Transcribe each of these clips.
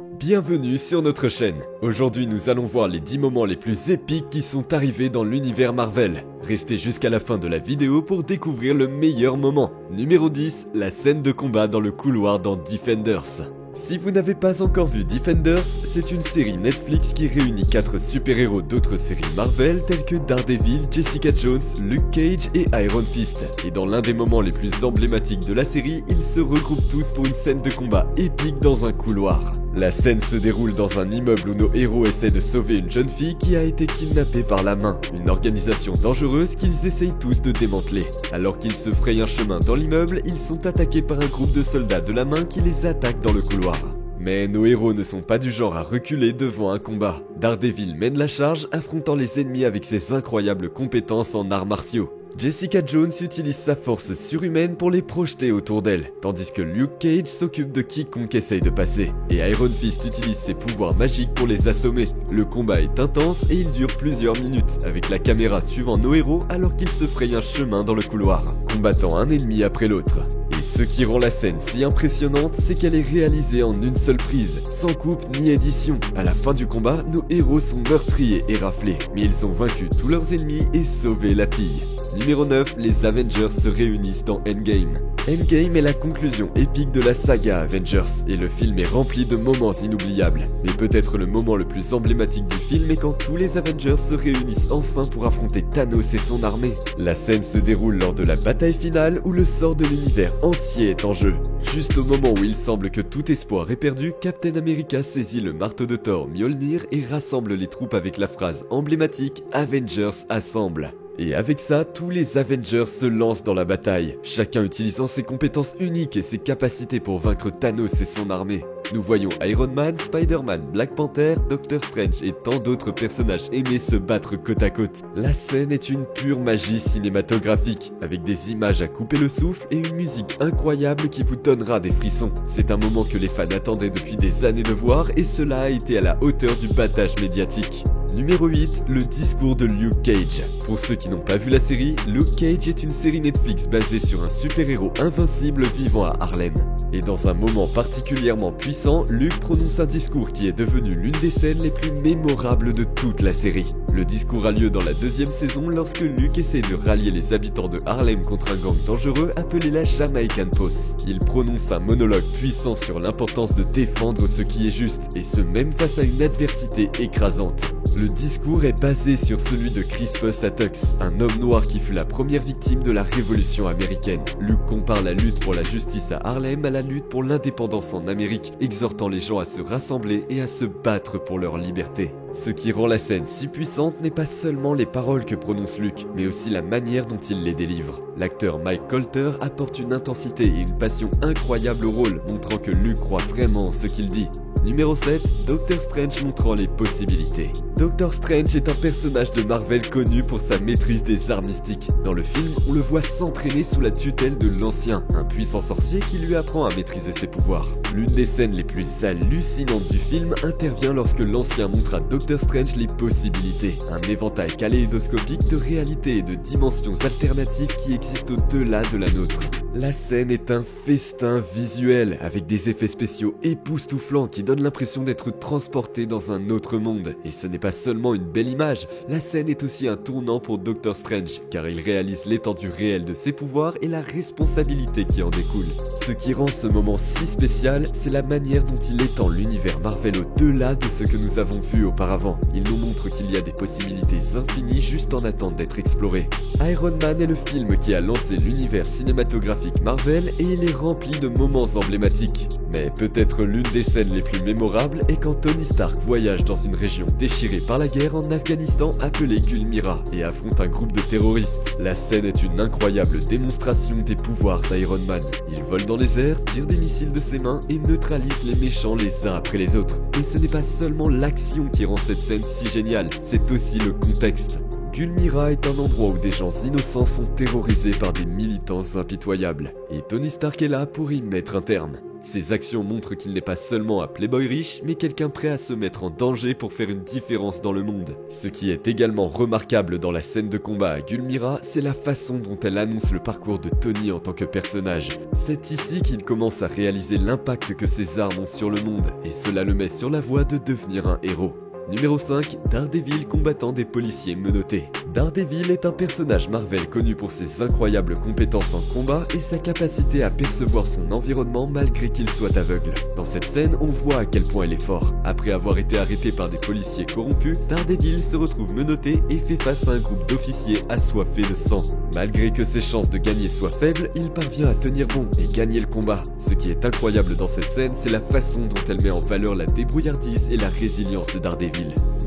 Bienvenue sur notre chaîne. Aujourd'hui nous allons voir les 10 moments les plus épiques qui sont arrivés dans l'univers Marvel. Restez jusqu'à la fin de la vidéo pour découvrir le meilleur moment. Numéro 10, la scène de combat dans le couloir dans Defenders. Si vous n'avez pas encore vu Defenders, c'est une série Netflix qui réunit 4 super-héros d'autres séries Marvel telles que Daredevil, Jessica Jones, Luke Cage et Iron Fist. Et dans l'un des moments les plus emblématiques de la série, ils se regroupent tous pour une scène de combat épique dans un couloir. La scène se déroule dans un immeuble où nos héros essaient de sauver une jeune fille qui a été kidnappée par la Main, une organisation dangereuse qu'ils essayent tous de démanteler. Alors qu'ils se frayent un chemin dans l'immeuble, ils sont attaqués par un groupe de soldats de la Main qui les attaquent dans le couloir. Mais nos héros ne sont pas du genre à reculer devant un combat. Daredevil mène la charge, affrontant les ennemis avec ses incroyables compétences en arts martiaux. Jessica Jones utilise sa force surhumaine pour les projeter autour d'elle, tandis que Luke Cage s'occupe de quiconque essaye de passer, et Iron Fist utilise ses pouvoirs magiques pour les assommer. Le combat est intense et il dure plusieurs minutes, avec la caméra suivant nos héros alors qu'ils se frayent un chemin dans le couloir, combattant un ennemi après l'autre. Et ce qui rend la scène si impressionnante, c'est qu'elle est réalisée en une seule prise, sans coupe ni édition. À la fin du combat, nos héros sont meurtris et éraflés, mais ils ont vaincu tous leurs ennemis et sauvé la fille. Numéro 9, les Avengers se réunissent dans Endgame. Endgame est la conclusion épique de la saga Avengers, et le film est rempli de moments inoubliables. Mais peut-être le moment le plus emblématique du film est quand tous les Avengers se réunissent enfin pour affronter Thanos et son armée. La scène se déroule lors de la bataille finale où le sort de l'univers entier est en jeu. Juste au moment où il semble que tout espoir est perdu, Captain America saisit le marteau de Thor Mjolnir et rassemble les troupes avec la phrase emblématique « Avengers assemble ». Et avec ça, tous les Avengers se lancent dans la bataille, chacun utilisant ses compétences uniques et ses capacités pour vaincre Thanos et son armée. Nous voyons Iron Man, Spider-Man, Black Panther, Doctor Strange et tant d'autres personnages aimés se battre côte à côte. La scène est une pure magie cinématographique, avec des images à couper le souffle et une musique incroyable qui vous donnera des frissons. C'est un moment que les fans attendaient depuis des années de voir et cela a été à la hauteur du battage médiatique. Numéro 8, le discours de Luke Cage. Pour ceux qui n'ont pas vu la série, Luke Cage est une série Netflix basée sur un super-héros invincible vivant à Harlem. Et dans un moment particulièrement puissant, Luke prononce un discours qui est devenu l'une des scènes les plus mémorables de toute la série. Le discours a lieu dans la 2e saison lorsque Luke essaie de rallier les habitants de Harlem contre un gang dangereux appelé la Jamaican Posse. Il prononce un monologue puissant sur l'importance de défendre ce qui est juste, et ce même face à une adversité écrasante. Le discours est basé sur celui de Crispus Attucks, un homme noir qui fut la première victime de la Révolution américaine. Luke compare la lutte pour la justice à Harlem à la lutte pour l'indépendance en Amérique, exhortant les gens à se rassembler et à se battre pour leur liberté. Ce qui rend la scène si puissante n'est pas seulement les paroles que prononce Luke, mais aussi la manière dont il les délivre. L'acteur Mike Colter apporte une intensité et une passion incroyables au rôle, montrant que Luke croit vraiment en ce qu'il dit. Numéro 7, Doctor Strange montrant les possibilités. Doctor Strange est un personnage de Marvel connu pour sa maîtrise des arts mystiques. Dans le film, on le voit s'entraîner sous la tutelle de l'Ancien, un puissant sorcier qui lui apprend à maîtriser ses pouvoirs. L'une des scènes les plus hallucinantes du film intervient lorsque l'Ancien montre à Doctor Strange les possibilités, un éventail kaléidoscopique de réalités et de dimensions alternatives qui existent au-delà de la nôtre. La scène est un festin visuel, avec des effets spéciaux époustouflants qui donnent l'impression d'être transporté dans un autre monde. Et ce n'est pas seulement une belle image, la scène est aussi un tournant pour Doctor Strange, car il réalise l'étendue réelle de ses pouvoirs et la responsabilité qui en découle. Ce qui rend ce moment si spécial, c'est la manière dont il étend l'univers Marvel au-delà de ce que nous avons vu auparavant. Il nous montre qu'il y a des possibilités infinies juste en attente d'être explorées. Iron Man est le film qui a lancé l'univers cinématographique Marvel et il est rempli de moments emblématiques. Mais peut-être l'une des scènes les plus mémorables est quand Tony Stark voyage dans une région déchirée par la guerre en Afghanistan appelée Gulmira et affronte un groupe de terroristes. La scène est une incroyable démonstration des pouvoirs d'Iron Man. Il vole dans les airs, tire des missiles de ses mains et neutralise les méchants les uns après les autres. Et ce n'est pas seulement l'action qui rend cette scène si géniale, c'est aussi le contexte. Gulmira est un endroit où des gens innocents sont terrorisés par des militants impitoyables, et Tony Stark est là pour y mettre un terme. Ses actions montrent qu'il n'est pas seulement un playboy riche, mais quelqu'un prêt à se mettre en danger pour faire une différence dans le monde. Ce qui est également remarquable dans la scène de combat à Gulmira, c'est la façon dont elle annonce le parcours de Tony en tant que personnage. C'est ici qu'il commence à réaliser l'impact que ses armes ont sur le monde, et cela le met sur la voie de devenir un héros. Numéro 5, Daredevil combattant des policiers menottés. Daredevil est un personnage Marvel connu pour ses incroyables compétences en combat et sa capacité à percevoir son environnement malgré qu'il soit aveugle. Dans cette scène, on voit à quel point il est fort. Après avoir été arrêté par des policiers corrompus, Daredevil se retrouve menotté et fait face à un groupe d'officiers assoiffés de sang. Malgré que ses chances de gagner soient faibles, il parvient à tenir bon et gagner le combat. Ce qui est incroyable dans cette scène, c'est la façon dont elle met en valeur la débrouillardise et la résilience de Daredevil.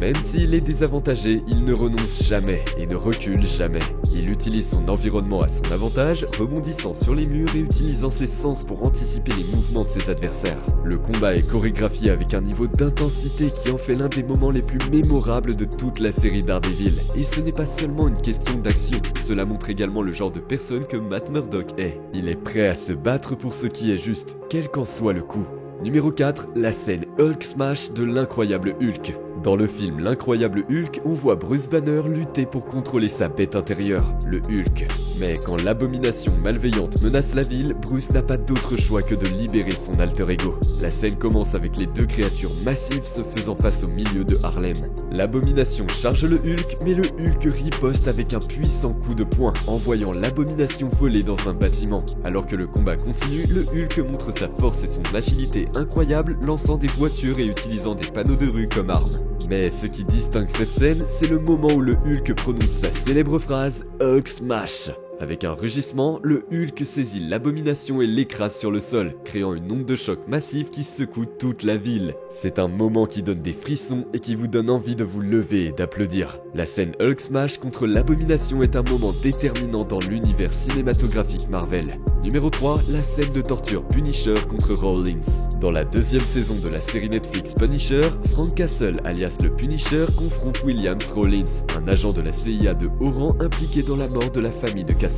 Même s'il est désavantagé, il ne renonce jamais et ne recule jamais. Il utilise son environnement à son avantage, rebondissant sur les murs et utilisant ses sens pour anticiper les mouvements de ses adversaires. Le combat est chorégraphié avec un niveau d'intensité qui en fait l'un des moments les plus mémorables de toute la série Daredevil. Et ce n'est pas seulement une question d'action, cela montre également le genre de personne que Matt Murdock est. Il est prêt à se battre pour ce qui est juste, quel qu'en soit le coup. Numéro 4, la scène Hulk Smash de l'incroyable Hulk. Dans le film L'incroyable Hulk, on voit Bruce Banner lutter pour contrôler sa bête intérieure, le Hulk. Mais quand l'abomination malveillante menace la ville, Bruce n'a pas d'autre choix que de libérer son alter ego. La scène commence avec les deux créatures massives se faisant face au milieu de Harlem. L'abomination charge le Hulk, mais le Hulk riposte avec un puissant coup de poing, envoyant l'abomination voler dans un bâtiment. Alors que le combat continue, le Hulk montre sa force et son agilité incroyable, lançant des voitures et utilisant des panneaux de rue comme armes. Mais ce qui distingue cette scène, c'est le moment où le Hulk prononce sa célèbre phrase « Hulk Smash ». Avec un rugissement, le Hulk saisit l'abomination et l'écrase sur le sol, créant une onde de choc massive qui secoue toute la ville. C'est un moment qui donne des frissons et qui vous donne envie de vous lever et d'applaudir. La scène Hulk Smash contre l'abomination est un moment déterminant dans l'univers cinématographique Marvel. Numéro 3, la scène de torture Punisher contre Rawlins. Dans la deuxième saison de la série Netflix Punisher, Frank Castle alias le Punisher confronte Williams Rawlins, un agent de la CIA de haut rang impliqué dans la mort de la famille de Castle.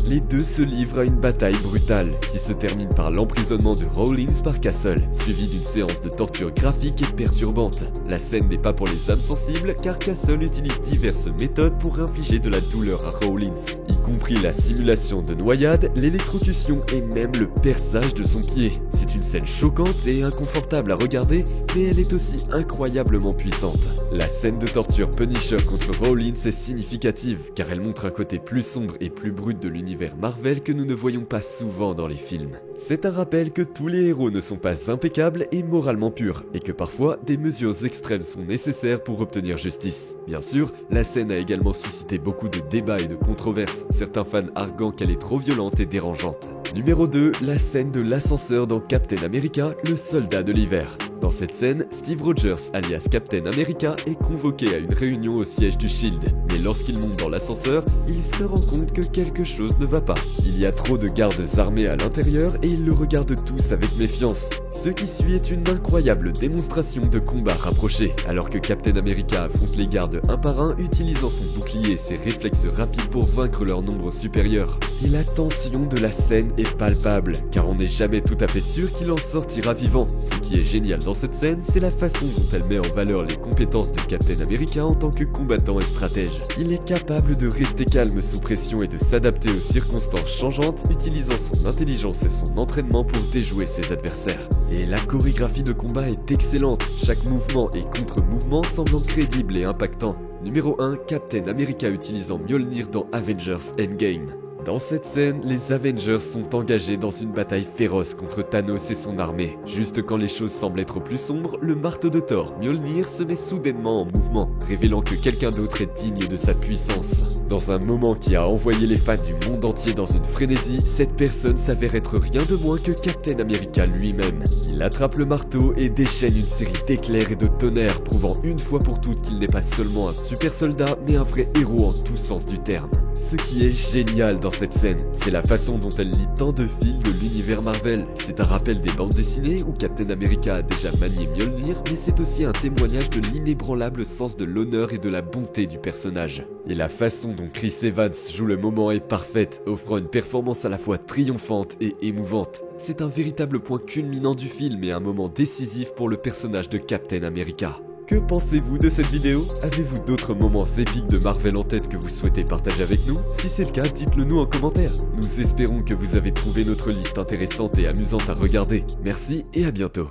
Les deux se livrent à une bataille brutale qui se termine par l'emprisonnement de Rawlins par Castle, suivi d'une séance de torture graphique et perturbante. La scène n'est pas pour les âmes sensibles car Castle utilise diverses méthodes pour infliger de la douleur à Rawlins, y compris la simulation de noyade, l'électrocution et même le perçage de son pied. C'est une scène choquante et inconfortable à regarder, mais elle est aussi incroyablement puissante. La scène de torture Punisher contre Rawlins est significative car elle montre un côté plus sombre et plus brut de l'univers Marvel que nous ne voyons pas souvent dans les films. C'est un rappel que tous les héros ne sont pas impeccables et moralement purs, et que parfois des mesures extrêmes sont nécessaires pour obtenir justice. Bien sûr, la scène a également suscité beaucoup de débats et de controverses, certains fans arguant qu'elle est trop violente et dérangeante. Numéro 2, la scène de l'ascenseur dans Captain America, le soldat de l'hiver. Dans cette scène, Steve Rogers, alias Captain America, est convoqué à une réunion au siège du SHIELD. Mais lorsqu'il monte dans l'ascenseur, il se rend compte que quelque chose ne va pas. Il y a trop de gardes armés à l'intérieur et ils le regardent tous avec méfiance. Ce qui suit est une incroyable démonstration de combat rapproché, alors que Captain America affronte les gardes un par un, utilisant son bouclier et ses réflexes rapides pour vaincre leur nombre supérieur. Et la tension de la scène est palpable, car on n'est jamais tout à fait sûr qu'il en sortira vivant. Ce qui est génial dans cette scène, c'est la façon dont elle met en valeur les compétences de Captain America en tant que combattant et stratège. Il est capable de rester calme sous pression et de s'adapter aux circonstances changeantes, utilisant son intelligence et son entraînement pour déjouer ses adversaires. Et la chorégraphie de combat est excellente, chaque mouvement et contre-mouvement semblant crédible et impactant. Numéro 1, Captain America utilisant Mjolnir dans Avengers Endgame. Dans cette scène, les Avengers sont engagés dans une bataille féroce contre Thanos et son armée. Juste quand les choses semblent être plus sombres, le marteau de Thor, Mjolnir, se met soudainement en mouvement, révélant que quelqu'un d'autre est digne de sa puissance. Dans un moment qui a envoyé les fans du monde entier dans une frénésie, cette personne s'avère être rien de moins que Captain America lui-même. Il attrape le marteau et déchaîne une série d'éclairs et de tonnerres, prouvant une fois pour toutes qu'il n'est pas seulement un super soldat, mais un vrai héros en tout sens du terme. Ce qui est génial dans cette scène, c'est la façon dont elle lit tant de fils de l'univers Marvel. C'est un rappel des bandes dessinées où Captain America a déjà manié Mjolnir, mais c'est aussi un témoignage de l'inébranlable sens de l'honneur et de la bonté du personnage. Et la façon dont Chris Evans joue le moment est parfaite, offrant une performance à la fois triomphante et émouvante. C'est un véritable point culminant du film et un moment décisif pour le personnage de Captain America. Que pensez-vous de cette vidéo? Avez-vous d'autres moments épiques de Marvel en tête que vous souhaitez partager avec nous? Si c'est le cas, dites-le nous en commentaire. Nous espérons que vous avez trouvé notre liste intéressante et amusante à regarder. Merci et à bientôt.